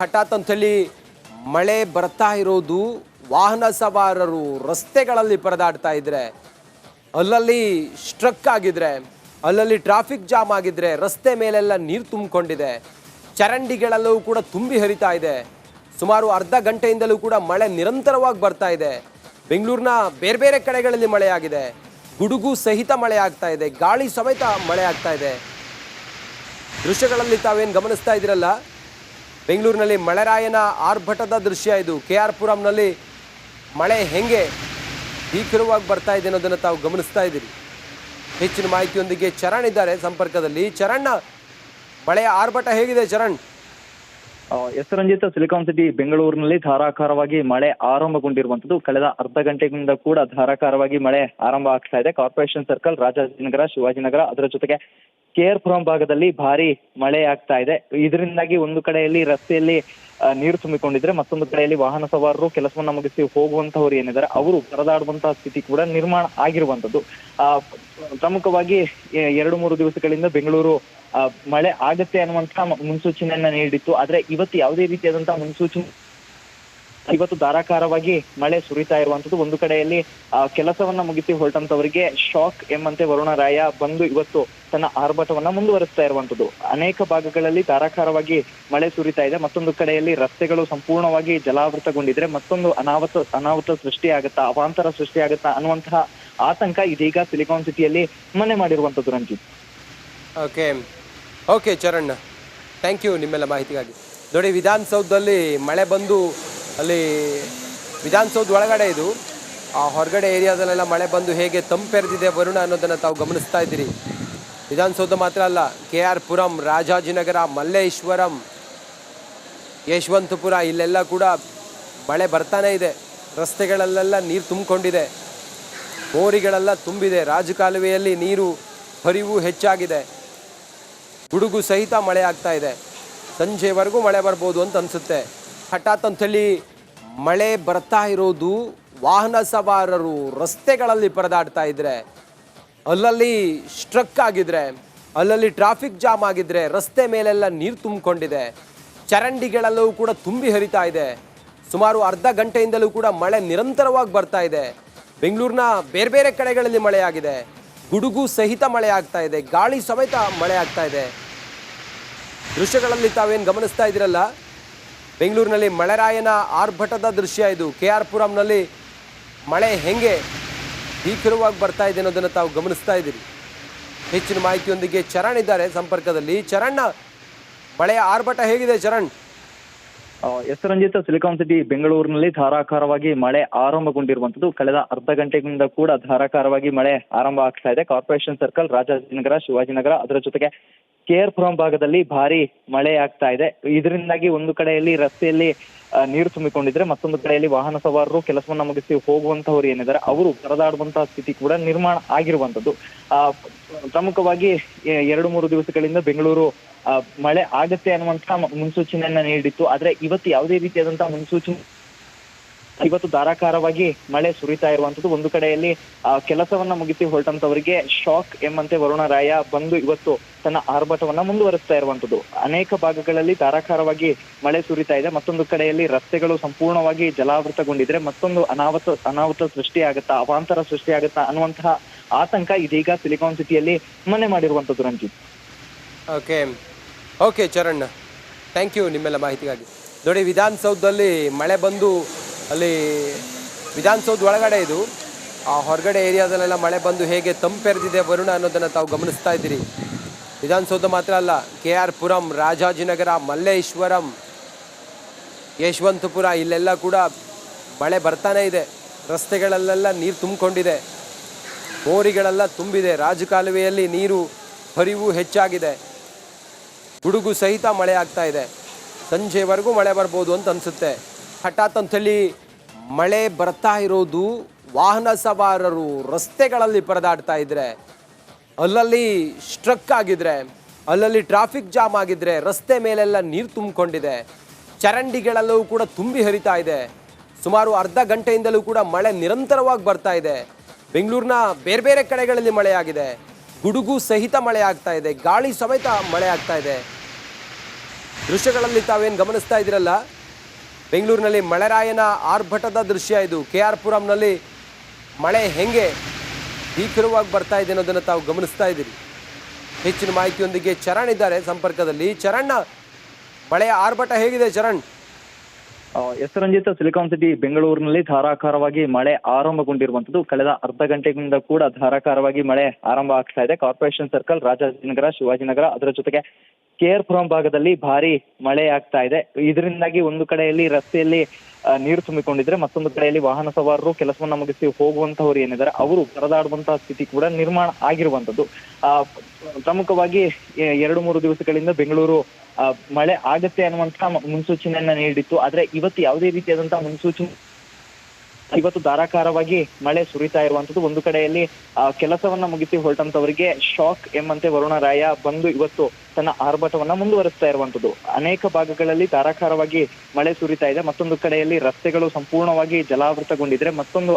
ಹಠಾತ್ ಅಂತೇಳಿ ಮಳೆ ಬರ್ತಾ ಇರೋದು, ವಾಹನ ಸವಾರರು ರಸ್ತೆಗಳಲ್ಲಿ ಪರದಾಡ್ತಾ ಇದ್ರೆ, ಅಲ್ಲಲ್ಲಿ ಸ್ಟ್ರಕ್ ಆಗಿದ್ರೆ, ಅಲ್ಲಲ್ಲಿ ಟ್ರಾಫಿಕ್ ಜಾಮ್ ಆಗಿದ್ರೆ, ರಸ್ತೆ ಮೇಲೆಲ್ಲ ನೀರು ತುಂಬಿಕೊಂಡಿದೆ, ಚರಂಡಿಗಳೆಲ್ಲವೂ ಕೂಡ ತುಂಬಿ ಹರಿತಾ ಇದೆ. ಸುಮಾರು ಅರ್ಧ ಗಂಟೆಯಿಂದಲೂ ಕೂಡ ಮಳೆ ನಿರಂತರವಾಗಿ ಬರ್ತಾ ಇದೆ. ಬೆಂಗಳೂರಿನ ಬೇರೆ ಬೇರೆ ಕಡೆಗಳಲ್ಲಿ ಮಳೆ ಆಗಿದೆ, ಗುಡುಗು ಸಹಿತ ಮಳೆ ಆಗ್ತಾ ಇದೆ, ಗಾಳಿ ಸಮೇತ ಮಳೆ ಆಗ್ತಾ ಇದೆ. ದೃಶ್ಯಗಳಲ್ಲಿ ತಾವೇನು ಗಮನಿಸ್ತಾ ಇದ್ದೀರಲ್ಲ, ಬೆಂಗಳೂರಿನಲ್ಲಿ ಮಳೆರಾಯನ ಆರ್ಭಟದ ದೃಶ್ಯ ಇದು. KR ಪುರಂನಲ್ಲಿ ಮಳೆ ಹೆಂಗೆ ಭೀಕರವಾಗಿ ಬರ್ತಾ ಇದೆ ಅನ್ನೋದನ್ನು ತಾವು ಗಮನಿಸ್ತಾ ಇದ್ದೀರಿ. ಹೆಚ್ಚಿನ ಮಾಹಿತಿಯೊಂದಿಗೆ ಚರಣ್ ಇದ್ದಾರೆ ಸಂಪರ್ಕದಲ್ಲಿ. ಚರಣ್, ಮಳೆಯ ಆರ್ಭಟ ಹೇಗಿದೆ Charan? Yes Ranjith, silicon city ಬೆಂಗಳೂರಿನಲ್ಲಿ ಧಾರಾಕಾರವಾಗಿ ಮಳೆ ಆರಂಭಗೊಂಡಿರುವಂತದ್ದು. ಕಳೆದ ಅರ್ಧ ಗಂಟೆಯಿಂದ ಕೂಡ ಧಾರಾಕಾರವಾಗಿ ಮಳೆ ಆರಂಭ ಆಗ್ತಾ ಇದೆ. ಕಾರ್ಪೊರೇಷನ್ ಸರ್ಕಲ್, ರಾಜಾಜಿನಗರ, ಶಿವಾಜಿನಗರ, ಅದರ ಜೊತೆಗೆ KR ಪುರಂ ಭಾಗದಲ್ಲಿ ಭಾರಿ ಮಳೆ ಆಗ್ತಾ ಇದೆ. ಇದರಿಂದಾಗಿ ಒಂದು ಕಡೆಯಲ್ಲಿ ರಸ್ತೆಯಲ್ಲಿ ನೀರು ತುಂಬಿಕೊಂಡಿದ್ರೆ, ಮತ್ತೊಂದು ಕಡೆಯಲ್ಲಿ ವಾಹನ ಸವಾರರು ಕೆಲಸವನ್ನ ಮುಗಿಸಿ ಹೋಗುವಂತವ್ರು ಏನಿದ್ದಾರೆ ಅವರು ಪರದಾಡುವಂತಹ ಸ್ಥಿತಿ ಕೂಡ ನಿರ್ಮಾಣ ಆಗಿರುವಂತದ್ದು. ಪ್ರಮುಖವಾಗಿ 2-3 ದಿವಸಗಳಿಂದ ಬೆಂಗಳೂರು ಮಳೆ ಆಗತ್ತೆ ಅನ್ನುವಂತಹ ಮುನ್ಸೂಚನೆಯನ್ನ ನೀಡಿತ್ತು. ಆದ್ರೆ ಇವತ್ತು ಯಾವುದೇ ರೀತಿಯಾದಂತಹ ಮುನ್ಸೂಚನೆ, ಇವತ್ತು ಧಾರಾಕಾರವಾಗಿ ಮಳೆ ಸುರಿತಾ ಇರುವಂತದ್ದು. ಒಂದು ಕಡೆಯಲ್ಲಿ ಕೆಲಸವನ್ನ ಮುಗಿಸಿ ಹೊರಟಂತವರಿಗೆ ಶಾಕ್ ಎಂಬಂತೆ ವರುಣರಾಯ ಬಂದು ಇವತ್ತು ತನ್ನ ಆರ್ಭಟವನ್ನ ಮುಂದುವರಿಸ್ತಾ ಇರುವಂತದ್ದು. ಅನೇಕ ಭಾಗಗಳಲ್ಲಿ ಧಾರಾಕಾರವಾಗಿ ಮಳೆ ಸುರಿತಾ ಇದೆ. ಮತ್ತೊಂದು ಕಡೆಯಲ್ಲಿ ರಸ್ತೆಗಳು ಸಂಪೂರ್ಣವಾಗಿ ಜಲಾವೃತಗೊಂಡಿದ್ರೆ ಮತ್ತೊಂದು ಅನಾಹುತ ಸೃಷ್ಟಿಯಾಗತ್ತಾ, ಅವಾಂತರ ಸೃಷ್ಟಿಯಾಗತ್ತಾ ಅನ್ನುವಂತಹ ಆತಂಕ ಇದೀಗ ಸಿಲಿಕಾನ್ ಸಿಟಿಯಲ್ಲಿ ಮನೆ ಮಾಡಿರುವಂತದ್ದು. Ranjith. Okay Charan, thank you ನಿಮ್ಮೆಲ್ಲ ಮಾಹಿತಿಗಾಗಿ. ನೋಡಿ, ವಿಧಾನಸೌಧದಲ್ಲಿ ಮಳೆ ಬಂದು, ಅಲ್ಲಿ ವಿಧಾನಸೌಧ ಒಳಗಡೆ ಇದು, ಆ ಹೊರಗಡೆ ಏರಿಯಾದಲ್ಲೆಲ್ಲ ಮಳೆ ಬಂದು ಹೇಗೆ ತಂಪೆರೆದಿದೆ ವರುಣ ಅನ್ನೋದನ್ನು ತಾವು ಗಮನಿಸ್ತಾ ಇದ್ದೀರಿ. ವಿಧಾನಸೌಧ ಮಾತ್ರ ಅಲ್ಲ, KR ಪುರಂ, ರಾಜಾಜಿನಗರ, ಮಲ್ಲೇಶ್ವರಂ, ಯಶವಂತಪುರ, ಇಲ್ಲೆಲ್ಲ ಕೂಡ ಮಳೆ ಬರ್ತಾನೆ ಇದೆ. ರಸ್ತೆಗಳಲ್ಲೆಲ್ಲ ನೀರು ತುಂಬಿಕೊಂಡಿದೆ, ಮೋರಿಗಳೆಲ್ಲ ತುಂಬಿದೆ, ರಾಜಕಾಲುವೆಯಲ್ಲಿ ನೀರು ಹರಿವು ಹೆಚ್ಚಾಗಿದೆ, ಗುಡುಗು ಸಹಿತ ಮಳೆ ಆಗ್ತಾ ಇದೆ. ಸಂಜೆವರೆಗೂ ಮಳೆ ಬರ್ಬೋದು ಅಂತ ಅನಿಸುತ್ತೆ. ಹಠಾತ್ ಅಂತೇಳಿ ಮಳೆ ಬರ್ತಾ ಇರೋದು, ವಾಹನ ಸವಾರರು ರಸ್ತೆಗಳಲ್ಲಿ ಪರದಾಡ್ತಾ ಇದ್ರೆ, ಅಲ್ಲಲ್ಲಿ ಸ್ಟ್ರಕ್ ಆಗಿದ್ರೆ, ಅಲ್ಲಲ್ಲಿ ಟ್ರಾಫಿಕ್ ಜಾಮ್ ಆಗಿದ್ರೆ, ರಸ್ತೆ ಮೇಲೆಲ್ಲ ನೀರು ತುಂಬಿಕೊಂಡಿದೆ, ಚರಂಡಿಗಳೆಲ್ಲವೂ ಕೂಡ ತುಂಬಿ ಹರಿತಾ ಇದೆ. ಸುಮಾರು ಅರ್ಧ ಗಂಟೆಯಿಂದಲೂ ಕೂಡ ಮಳೆ ನಿರಂತರವಾಗಿ ಬರ್ತಾ ಇದೆ. ಬೆಂಗಳೂರಿನ ಬೇರೆ ಬೇರೆ ಕಡೆಗಳಲ್ಲಿ ಮಳೆ ಆಗಿದೆ, ಗುಡುಗು ಸಹಿತ ಮಳೆ ಆಗ್ತಾ ಇದೆ, ಗಾಳಿ ಸಮೇತ ಮಳೆ ಆಗ್ತಾ ಇದೆ. ದೃಶ್ಯಗಳಲ್ಲಿ ತಾವೇನು ಗಮನಿಸ್ತಾ ಇದ್ದೀರಲ್ಲ, ಬೆಂಗಳೂರಿನಲ್ಲಿ ಮಳೆರಾಯನ ಆರ್ಭಟದ ದೃಶ್ಯ ಇದು. KR ಪುರಂನಲ್ಲಿ ಮಳೆ ಹೆಂಗೆ ಭೀಕರವಾಗಿ ಬರ್ತಾ ಇದೆ ಅನ್ನೋದನ್ನು ತಾವು ಗಮನಿಸ್ತಾ ಇದ್ದೀರಿ. ಹೆಚ್ಚಿನ ಮಾಹಿತಿಯೊಂದಿಗೆ ಚರಣ್ ಇದ್ದಾರೆ ಸಂಪರ್ಕದಲ್ಲಿ. ಚರಣ್, ಮಳೆಯ ಆರ್ಭಟ ಹೇಗಿದೆ Charan? Yes Ranjith, silicon city ಬೆಂಗಳೂರಿನಲ್ಲಿ ಧಾರಾಕಾರವಾಗಿ ಮಳೆ ಆರಂಭಗೊಂಡಿರುವಂತದ್ದು. ಕಳೆದ ಅರ್ಧ ಗಂಟೆಯಿಂದ ಕೂಡ ಧಾರಾಕಾರವಾಗಿ ಮಳೆ ಆರಂಭ ಆಗ್ತಾ ಇದೆ. ಕಾರ್ಪೊರೇಷನ್ ಸರ್ಕಲ್, ರಾಜಾಜಿನಗರ, ಶಿವಾಜಿನಗರ, ಅದರ ಜೊತೆಗೆ KR ಪುರಂ ಭಾಗದಲ್ಲಿ ಭಾರಿ ಮಳೆ ಆಗ್ತಾ ಇದೆ. ಇದರಿಂದಾಗಿ ಒಂದು ಕಡೆಯಲ್ಲಿ ರಸ್ತೆಯಲ್ಲಿ ನೀರು ತುಂಬಿಕೊಂಡಿದ್ರೆ, ಮತ್ತೊಂದು ಕಡೆಯಲ್ಲಿ ವಾಹನ ಸವಾರರು ಕೆಲಸವನ್ನ ಮುಗಿಸಿ ಹೋಗುವಂತವ್ರು ಏನಿದ್ದಾರೆ ಅವರು ಪರದಾಡುವಂತಹ ಸ್ಥಿತಿ ಕೂಡ ನಿರ್ಮಾಣ ಆಗಿರುವಂತದ್ದು. ಪ್ರಮುಖವಾಗಿ 2-3 ದಿವಸಗಳಿಂದ ಬೆಂಗಳೂರು ಮಳೆ ಆಗತ್ತೆ ಅನ್ನುವಂತಹ ಮುನ್ಸೂಚನೆಯನ್ನ ನೀಡಿತ್ತು. ಆದ್ರೆ ಇವತ್ತು ಯಾವುದೇ ರೀತಿಯಾದಂತಹ ಮುನ್ಸೂಚನೆ, ಇವತ್ತು ಧಾರಾಕಾರವಾಗಿ ಮಳೆ ಸುರಿತಾ ಇರುವಂತದ್ದು. ಒಂದು ಕಡೆಯಲ್ಲಿ ಕೆಲಸವನ್ನ ಮುಗಿಸಿ ಹೊರಟಂತವರಿಗೆ ಶಾಕ್ ಎಂಬಂತೆ ವರುಣರಾಯ ಬಂದು ಇವತ್ತು ತನ್ನ ಆರ್ಭಟವನ್ನ ಮುಂದುವರಿಸ್ತಾ ಇರುವಂತದ್ದು. ಅನೇಕ ಭಾಗಗಳಲ್ಲಿ ಧಾರಾಕಾರವಾಗಿ ಮಳೆ ಸುರಿತಾ ಇದೆ. ಮತ್ತೊಂದು ಕಡೆಯಲ್ಲಿ ರಸ್ತೆಗಳು ಸಂಪೂರ್ಣವಾಗಿ ಜಲಾವೃತಗೊಂಡಿದ್ರೆ ಮತ್ತೊಂದು ಅನಾಹುತ ಸೃಷ್ಟಿಯಾಗತ್ತಾ, ಅವಾಂತರ ಸೃಷ್ಟಿಯಾಗತ್ತಾ ಅನ್ನುವಂತಹ ಆತಂಕ ಇದೀಗ ಸಿಲಿಕಾನ್ ಸಿಟಿಯಲ್ಲಿ ಮನೆ ಮಾಡಿರುವಂತದ್ದು. Ranjith. Okay Charan, thank you ನಿಮ್ಮೆಲ್ಲ ಮಾಹಿತಿಗಾಗಿ. ನೋಡಿ, ವಿಧಾನಸೌಧದಲ್ಲಿ ಮಳೆ ಬಂದು, ಅಲ್ಲಿ ವಿಧಾನಸೌಧ ಒಳಗಡೆ ಇದು, ಆ ಹೊರಗಡೆ ಏರಿಯಾದಲ್ಲೆಲ್ಲ ಮಳೆ ಬಂದು ಹೇಗೆ ತಂಪೆರೆದಿದೆ ವರುಣ ಅನ್ನೋದನ್ನು ತಾವು ಗಮನಿಸ್ತಾ ಇದ್ದೀರಿ. ವಿಧಾನಸೌಧ ಮಾತ್ರ ಅಲ್ಲ, KR ಪುರಂ, ರಾಜಾಜಿನಗರ, ಮಲ್ಲೇಶ್ವರಂ, ಯಶವಂತಪುರ, ಇಲ್ಲೆಲ್ಲ ಕೂಡ ಮಳೆ ಬರ್ತಾನೆ ಇದೆ. ರಸ್ತೆಗಳಲ್ಲೆಲ್ಲ ನೀರು ತುಂಬಿಕೊಂಡಿದೆ, ಮೋರಿಗಳೆಲ್ಲ ತುಂಬಿದೆ, ರಾಜಕಾಲುವೆಯಲ್ಲಿ ನೀರು ಹರಿವು ಹೆಚ್ಚಾಗಿದೆ, ಗುಡುಗು ಸಹಿತ ಮಳೆ ಆಗ್ತಾ ಇದೆ. ಸಂಜೆವರೆಗೂ ಮಳೆ ಬರ್ಬೋದು ಅಂತ ಅನಿಸುತ್ತೆ. ಹಠಾತ್ ಅಂತೇಳಿ ಮಳೆ ಬರ್ತಾ ಇರೋದು, ವಾಹನ ಸವಾರರು ರಸ್ತೆಗಳಲ್ಲಿ ಪರದಾಡ್ತಾ ಇದ್ರೆ, ಅಲ್ಲಲ್ಲಿ ಸ್ಟ್ರಕ್ ಆಗಿದ್ರೆ, ಅಲ್ಲಲ್ಲಿ ಟ್ರಾಫಿಕ್ ಜಾಮ್ ಆಗಿದ್ರೆ, ರಸ್ತೆ ಮೇಲೆಲ್ಲ ನೀರು ತುಂಬಿಕೊಂಡಿದೆ, ಚರಂಡಿಗಳೆಲ್ಲವೂ ಕೂಡ ತುಂಬಿ ಹರಿತಾ ಇದೆ. ಸುಮಾರು ಅರ್ಧ ಗಂಟೆಯಿಂದಲೂ ಕೂಡ ಮಳೆ ನಿರಂತರವಾಗಿ ಬರ್ತಾ ಇದೆ. ಬೆಂಗಳೂರಿನ ಬೇರೆ ಬೇರೆ ಕಡೆಗಳಲ್ಲಿ ಮಳೆ ಆಗಿದೆ, ಗುಡುಗು ಸಹಿತ ಮಳೆ ಆಗ್ತಾ ಇದೆ, ಗಾಳಿ ಸಮೇತ ಮಳೆ ಆಗ್ತಾ ಇದೆ. ದೃಶ್ಯಗಳಲ್ಲಿ ತಾವೇನು ಗಮನಿಸ್ತಾ ಇದ್ದೀರಲ್ಲ, ಬೆಂಗಳೂರಿನಲ್ಲಿ ಮಳೆರಾಯನ ಆರ್ಭಟದ ದೃಶ್ಯ ಇದು. KR ಪುರಂನಲ್ಲಿ ಮಳೆ ಹೆಂಗೆ ಭೀಕರವಾಗಿ ಬರ್ತಾ ಇದೆ ಅನ್ನೋದನ್ನು ತಾವು ಗಮನಿಸ್ತಾ ಇದ್ದೀರಿ. ಹೆಚ್ಚಿನ ಮಾಹಿತಿಯೊಂದಿಗೆ ಚರಣ್ ಇದ್ದಾರೆ ಸಂಪರ್ಕದಲ್ಲಿ. ಚರಣ್, ಮಳೆಯ ಆರ್ಭಟ ಹೇಗಿದೆ Charan? Yes Ranjith, silicon city ಬೆಂಗಳೂರಿನಲ್ಲಿ ಧಾರಾಕಾರವಾಗಿ ಮಳೆ ಆರಂಭಗೊಂಡಿರುವಂತದ್ದು. ಕಳೆದ ಅರ್ಧ ಗಂಟೆಯಿಂದ ಕೂಡ ಧಾರಾಕಾರವಾಗಿ ಮಳೆ ಆರಂಭ ಆಗ್ತಾ ಇದೆ. ಕಾರ್ಪೊರೇಷನ್ ಸರ್ಕಲ್, ರಾಜಾಜಿನಗರ, ಶಿವಾಜಿನಗರ, ಅದರ ಜೊತೆಗೆ KR ಪುರಂ ಭಾಗದಲ್ಲಿ ಭಾರಿ ಮಳೆ ಆಗ್ತಾ ಇದೆ. ಇದರಿಂದಾಗಿ ಒಂದು ಕಡೆಯಲ್ಲಿ ರಸ್ತೆಯಲ್ಲಿ ನೀರು ತುಂಬಿಕೊಂಡಿದ್ರೆ, ಮತ್ತೊಂದು ಕಡೆಯಲ್ಲಿ ವಾಹನ ಸವಾರರು ಕೆಲಸವನ್ನ ಮುಗಿಸಿ ಹೋಗುವಂತವ್ರು ಏನಿದ್ದಾರೆ ಅವರು ಪರದಾಡುವಂತಹ ಸ್ಥಿತಿ ಕೂಡ ನಿರ್ಮಾಣ ಆಗಿರುವಂತದ್ದು. ಪ್ರಮುಖವಾಗಿ 2-3 ದಿವಸಗಳಿಂದ ಬೆಂಗಳೂರು ಮಳೆ ಆಗತ್ತೆ ಅನ್ನುವಂತಹ ಮುನ್ಸೂಚನೆಯನ್ನ ನೀಡಿತ್ತು. ಆದ್ರೆ ಇವತ್ತು ಯಾವುದೇ ರೀತಿಯಾದಂತಹ ಮುನ್ಸೂಚನೆ, ಇವತ್ತು ಧಾರಾಕಾರವಾಗಿ ಮಳೆ ಸುರಿತಾ ಇರುವಂತದ್ದು. ಒಂದು ಕಡೆಯಲ್ಲಿ ಕೆಲಸವನ್ನ ಮುಗಿಸಿ ಹೊರಟಂತವರಿಗೆ ಶಾಕ್ ಎಂಬಂತೆ ವರುಣರಾಯ ಬಂದು ಇವತ್ತು ತನ್ನ ಆರ್ಭಟವನ್ನ ಮುಂದುವರಿಸ್ತಾ ಇರುವಂತದ್ದು. ಅನೇಕ ಭಾಗಗಳಲ್ಲಿ ಧಾರಾಕಾರವಾಗಿ ಮಳೆ ಸುರಿತಾ ಇದೆ. ಮತ್ತೊಂದು ಕಡೆಯಲ್ಲಿ ರಸ್ತೆಗಳು ಸಂಪೂರ್ಣವಾಗಿ ಜಲಾವೃತಗೊಂಡಿದ್ರೆ ಮತ್ತೊಂದು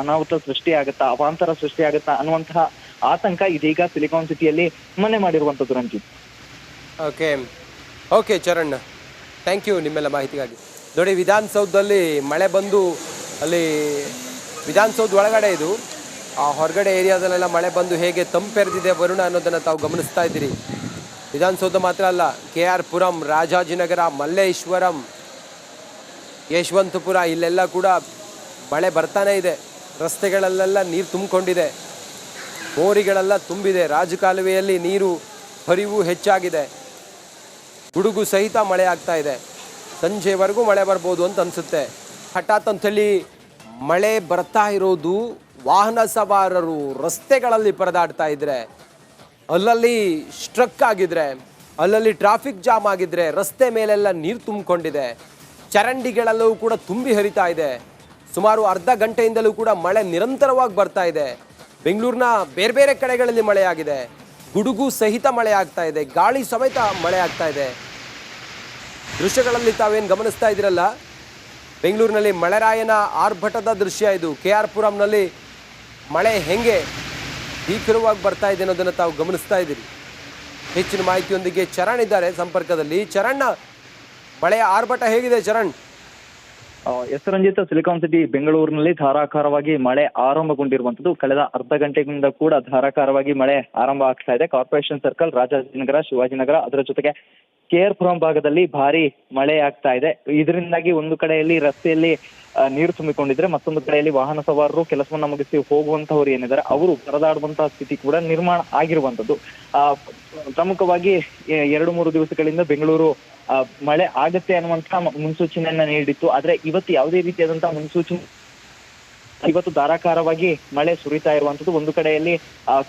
ಅನಾಹುತ ಸೃಷ್ಟಿಯಾಗತ್ತಾ, ಅವಾಂತರ ಸೃಷ್ಟಿಯಾಗತ್ತಾ ಅನ್ನುವಂತಹ ಆತಂಕ ಇದೀಗ ಸಿಲಿಕಾನ್ ಸಿಟಿಯಲ್ಲಿ ಮನೆ ಮಾಡಿರುವಂತದ್ದು. Ranjith. Okay Charan, thank you ನಿಮ್ಮೆಲ್ಲ ಮಾಹಿತಿಗಾಗಿ. ನೋಡಿ, ವಿಧಾನಸೌಧದಲ್ಲಿ ಮಳೆ ಬಂದು ಅಲ್ಲಿ ವಿಧಾನಸೌಧ ಒಳಗಡೆ ಇದು, ಆ ಹೊರಗಡೆ ಏರಿಯಾದಲ್ಲೆಲ್ಲ ಮಳೆ ಬಂದು ಹೇಗೆ ತಂಪೆರೆದಿದೆ ವರುಣ ಅನ್ನೋದನ್ನು ತಾವು ಗಮನಿಸ್ತಾ ಇದ್ದೀರಿ. ವಿಧಾನಸೌಧ ಮಾತ್ರ ಅಲ್ಲ, KR ಪುರಂ, ರಾಜಾಜಿನಗರ, ಮಲ್ಲೇಶ್ವರಂ, ಯಶವಂತಪುರ ಇಲ್ಲೆಲ್ಲ ಕೂಡ ಮಳೆ ಬರ್ತಾನೆ ಇದೆ. ರಸ್ತೆಗಳಲ್ಲೆಲ್ಲ ನೀರು ತುಂಬಿಕೊಂಡಿದೆ, ಮೋರಿಗಳೆಲ್ಲ ತುಂಬಿದೆ, ರಾಜಕಾಲುವೆಯಲ್ಲಿ ನೀರು ಹರಿವು ಹೆಚ್ಚಾಗಿದೆ, ಗುಡುಗು ಸಹಿತ ಮಳೆ ಆಗ್ತಾ ಇದೆ. ಸಂಜೆವರೆಗೂ ಮಳೆ ಬರ್ಬೋದು ಅಂತ ಅನಿಸುತ್ತೆ. ಹಠಾತ್ ಅಂಥೇಳಿ ಮಳೆ ಬರ್ತಾ ಇರೋದು, ವಾಹನ ಸವಾರರು ರಸ್ತೆಗಳಲ್ಲಿ ಪರದಾಡ್ತಾ ಇದ್ರೆ, ಅಲ್ಲಲ್ಲಿ ಸ್ಟ್ರಕ್ ಆಗಿದ್ರೆ, ಅಲ್ಲಲ್ಲಿ ಟ್ರಾಫಿಕ್ ಜಾಮ್ ಆಗಿದ್ರೆ, ರಸ್ತೆ ಮೇಲೆಲ್ಲ ನೀರು ತುಂಬಿಕೊಂಡಿದೆ, ಚರಂಡಿಗಳೆಲ್ಲವೂ ಕೂಡ ತುಂಬಿ ಹರಿತಾ ಇದೆ. ಸುಮಾರು ಅರ್ಧ ಗಂಟೆಯಿಂದಲೂ ಕೂಡ ಮಳೆ ನಿರಂತರವಾಗಿ ಬರ್ತಾ ಇದೆ. ಬೆಂಗಳೂರಿನ ಬೇರೆ ಬೇರೆ ಕಡೆಗಳಲ್ಲಿ ಮಳೆ ಆಗಿದೆ, ಗುಡುಗು ಸಹಿತ ಮಳೆ ಆಗ್ತಾ ಇದೆ, ಗಾಳಿ ಸಮೇತ ಮಳೆ ಆಗ್ತಾ ಇದೆ. ದೃಶ್ಯಗಳಲ್ಲಿ ತಾವೇನು ಗಮನಿಸ್ತಾ ಇದ್ದೀರಲ್ಲ, ಬೆಂಗಳೂರಿನಲ್ಲಿ ಮಳೆರಾಯನ ಆರ್ಭಟದ ದೃಶ್ಯ ಇದು. KR ಪುರಂನಲ್ಲಿ ಮಳೆ ಹೆಂಗೆ ಭೀಕರವಾಗಿ ಬರ್ತಾ ಇದೆ ಅನ್ನೋದನ್ನು ತಾವು ಗಮನಿಸ್ತಾ ಇದ್ದೀರಿ. ಹೆಚ್ಚಿನ ಮಾಹಿತಿಯೊಂದಿಗೆ ಚರಣ್ ಇದ್ದಾರೆ ಸಂಪರ್ಕದಲ್ಲಿ. ಚರಣ್, ಮಳೆಯ ಆರ್ಭಟ ಹೇಗಿದೆ Charan? Yes Ranjith, silicon city ಬೆಂಗಳೂರಿನಲ್ಲಿ ಧಾರಾಕಾರವಾಗಿ ಮಳೆ ಆರಂಭಗೊಂಡಿರುವಂತದ್ದು. ಕಳೆದ ಅರ್ಧ ಗಂಟೆಯಿಂದ ಕೂಡ ಧಾರಾಕಾರವಾಗಿ ಮಳೆ ಆರಂಭ ಆಗ್ತಾ ಇದೆ. ಕಾರ್ಪೊರೇಷನ್ ಸರ್ಕಲ್, ರಾಜಾಜಿನಗರ, ಶಿವಾಜಿನಗರ, ಅದರ ಜೊತೆಗೆ KR ಪುರಂ ಭಾಗದಲ್ಲಿ ಭಾರಿ ಮಳೆ ಆಗ್ತಾ ಇದೆ. ಇದರಿಂದಾಗಿ ಒಂದು ಕಡೆಯಲ್ಲಿ ರಸ್ತೆಯಲ್ಲಿ ನೀರು ತುಂಬಿಕೊಂಡಿದ್ರೆ, ಮತ್ತೊಂದು ಕಡೆಯಲ್ಲಿ ವಾಹನ ಸವಾರರು ಕೆಲಸವನ್ನ ಮುಗಿಸಿ ಹೋಗುವಂತವ್ರು ಏನಿದ್ದಾರೆ ಅವರು ಪರದಾಡುವಂತಹ ಸ್ಥಿತಿ ಕೂಡ ನಿರ್ಮಾಣ ಆಗಿರುವಂತದ್ದು. ಪ್ರಮುಖವಾಗಿ 2-3 ದಿವಸಗಳಿಂದ ಬೆಂಗಳೂರು ಮಳೆ ಆಗತ್ತೆ ಅನ್ನುವಂತಹ ಮುನ್ಸೂಚನೆಯನ್ನ ನೀಡಿತ್ತು. ಆದ್ರೆ ಇವತ್ತು ಯಾವುದೇ ರೀತಿಯಾದಂತಹ ಮುನ್ಸೂಚನೆ, ಇವತ್ತು ಧಾರಾಕಾರವಾಗಿ ಮಳೆ ಸುರಿತಾ ಇರುವಂತದ್ದು. ಒಂದು ಕಡೆಯಲ್ಲಿ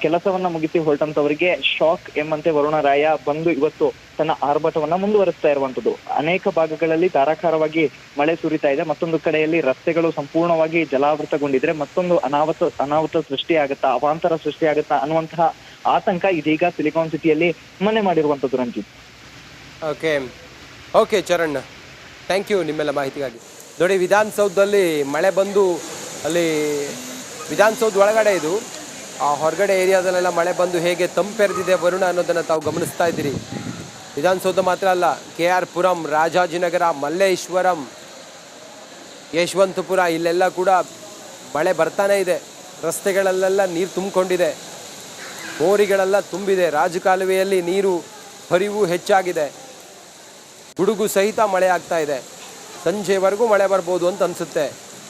ಕೆಲಸವನ್ನ ಮುಗಿಸಿ ಹೊರಟಂತವರಿಗೆ ಶಾಕ್ ಎಂಬಂತೆ ವರುಣರಾಯ ಬಂದು ಇವತ್ತು ತನ್ನ ಆರ್ಭಟವನ್ನ ಮುಂದುವರಿಸ್ತಾ ಇರುವಂತದ್ದು. ಅನೇಕ ಭಾಗಗಳಲ್ಲಿ ಧಾರಾಕಾರವಾಗಿ ಮಳೆ ಸುರಿತಾ ಇದೆ. ಮತ್ತೊಂದು ಕಡೆಯಲ್ಲಿ ರಸ್ತೆಗಳು ಸಂಪೂರ್ಣವಾಗಿ ಜಲಾವೃತಗೊಂಡಿದ್ರೆ ಮತ್ತೊಂದು ಅನಾಹುತ ಸೃಷ್ಟಿಯಾಗತ್ತಾ, ಅವಾಂತರ ಸೃಷ್ಟಿಯಾಗತ್ತಾ ಅನ್ನುವಂತಹ ಆತಂಕ ಇದೀಗ ಸಿಲಿಕಾನ್ ಸಿಟಿಯಲ್ಲಿ ಮನೆ ಮಾಡಿರುವಂತದ್ದು. Ranjith. Okay Charan, thank you ನಿಮ್ಮೆಲ್ಲ ಮಾಹಿತಿಗಾಗಿ. ನೋಡಿ, ವಿಧಾನಸೌಧದಲ್ಲಿ ಮಳೆ ಬಂದು ಅಲ್ಲಿ ವಿಧಾನಸೌಧ ಒಳಗಡೆ ಇದು, ಆ ಹೊರಗಡೆ ಏರಿಯಾದಲ್ಲೆಲ್ಲ ಮಳೆ ಬಂದು ಹೇಗೆ ತಂಪೆರೆದಿದೆ ವರುಣ ಅನ್ನೋದನ್ನು ತಾವು ಗಮನಿಸ್ತಾ ಇದ್ದೀರಿ. ವಿಧಾನಸೌಧ ಮಾತ್ರ ಅಲ್ಲ, KR ಪುರಂ, ರಾಜಾಜಿನಗರ, ಮಲ್ಲೇಶ್ವರಂ, ಯಶವಂತಪುರ ಇಲ್ಲೆಲ್ಲ ಕೂಡ ಮಳೆ ಬರ್ತಾನೆ ಇದೆ. ರಸ್ತೆಗಳಲ್ಲೆಲ್ಲ ನೀರು ತುಂಬಿಕೊಂಡಿದೆ, ಮೋರಿಗಳೆಲ್ಲ ತುಂಬಿದೆ, ರಾಜಕಾಲುವೆಯಲ್ಲಿ ನೀರು ಹರಿವು ಹೆಚ್ಚಾಗಿದೆ, ಗುಡುಗು ಸಹಿತ ಮಳೆ ಆಗ್ತಾ ಇದೆ. ಸಂಜೆವರೆಗೂ ಮಳೆ ಬರ್ಬೋದು ಅಂತ ಅನಿಸುತ್ತೆ.